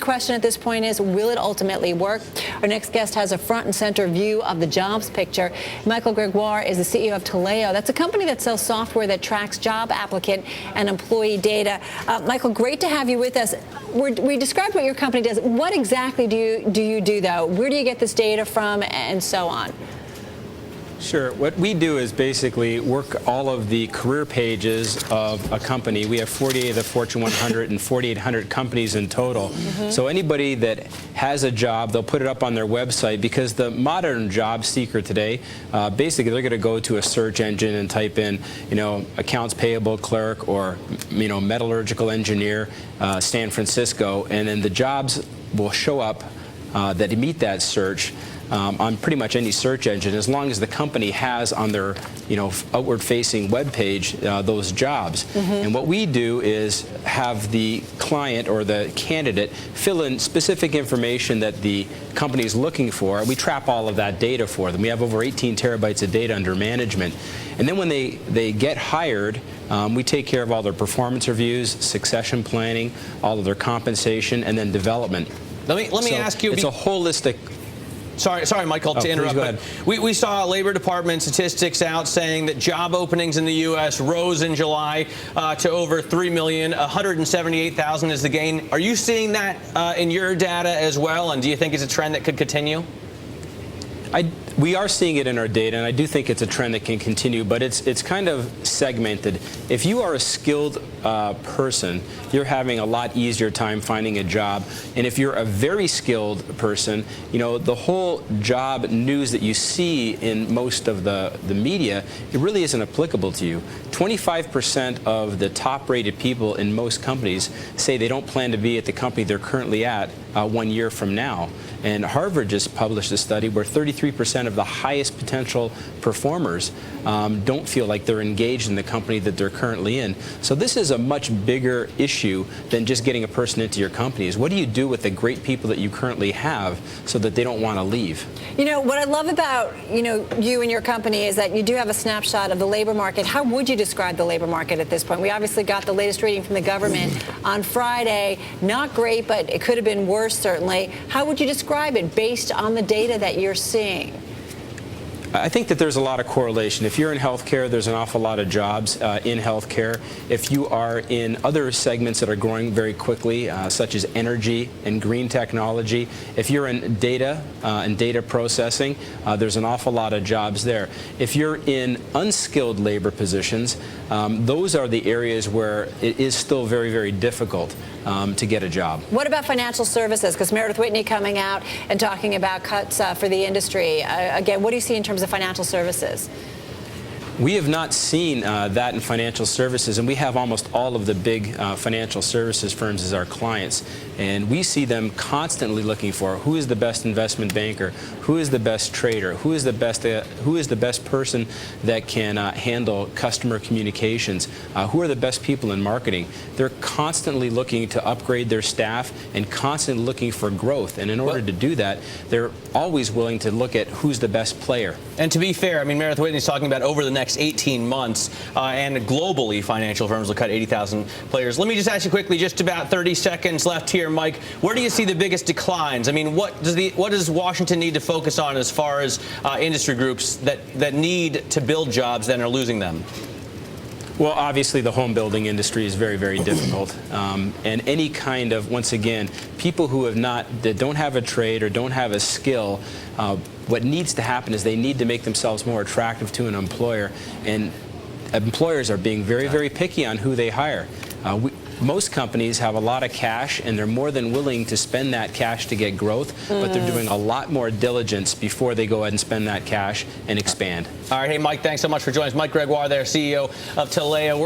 question at this point is, will it ultimately work? Our next guest has a front and center view of the jobs picture. Michael Gregoire is the CEO of Taleo. That's a company that sells software that tracks job applicant and employee data. Michael, great to have you with us. We described what your company does. What exactly do you do, though? Where do you get this data from, and so on? Sure. What we do is basically work all of the career pages of a company. We have 48 of the Fortune 100 and 4,800 companies in total. So anybody that has a job, they'll put it up on their website, because the modern job seeker today, basically they're going to go to a search engine and type in, accounts payable clerk, or, metallurgical engineer, San Francisco, and then the jobs will show up that meet that search on pretty much any search engine, as long as the company has on their outward-facing web page those jobs. And what we do is have the client or the candidate fill in specific information that the company is looking for. We trap all of that data for them. We have over 18 terabytes of data under management. And then when they get hired, we take care of all their performance reviews, succession planning, all of their compensation, and then development. Let me ask you. It's a holistic. Sorry, Michael, to interrupt. But we saw Labor Department statistics out saying that job openings in the U.S. rose in July to over 3 million. 178,000 is the gain. Are you seeing that in your data as well? And do you think it's a trend that could continue? We are seeing it in our data, and I do think it's a trend that can continue, but it's kind of segmented. If you are a skilled person, you're having a lot easier time finding a job. And if you're a very skilled person, the whole job news that you see in most of the media, it really isn't applicable to you. 25% of the top-rated people in most companies say they don't plan to be at the company they're currently at 1 year from now. And Harvard just published a study where 33% of the highest potential performers don't feel like they're engaged in the company that they're currently in. So this is a much bigger issue than just getting a person into your companies. What do you do with the great people that you currently have so that they don't want to leave? What I love about, you and your company is that you do have a snapshot of the labor market. How would you describe the labor market at this point? We obviously got the latest reading from the government on Friday. Not great, but it could have been worse, certainly. How would you describe it based on the data that you're seeing? I think that there's a lot of correlation. If you're in healthcare, there's an awful lot of jobs in healthcare. If you are in other segments that are growing very quickly, such as energy and green technology, if you're in data and data processing, there's an awful lot of jobs there. If you're in unskilled labor positions, those are the areas where it is still very, very difficult to get a job. What about financial services? Because Meredith Whitney coming out and talking about cuts for the industry. Again, what do you see in terms of financial services? We have not seen that in financial services, and we have almost all of the big financial services firms as our clients. And we see them constantly looking for who is the best investment banker, who is the best trader, who is the best person that can handle customer communications, who are the best people in marketing. They're constantly looking to upgrade their staff and constantly looking for growth. And in order to do that, they're always willing to look at who's the best player. And to be fair, Meredith Whitney's talking about over the next 18 months, and globally, financial firms will cut 80,000 players. Let me just ask you quickly, just about 30 seconds left here, Mike. Where do you see the biggest declines? What does Washington need to focus on as far as industry groups that need to build jobs and are losing them? Well, obviously, the home building industry is very, very difficult. And any kind of, once again, people who that don't have a trade or don't have a skill, what needs to happen is they need to make themselves more attractive to an employer. And employers are being very, very picky on who they hire. Most companies have a lot of cash, and they're more than willing to spend that cash to get growth, but they're doing a lot more diligence before they go ahead and spend that cash and expand. All right. Hey, Mike, thanks so much for joining us. Mike Gregoire there, CEO of Taleo.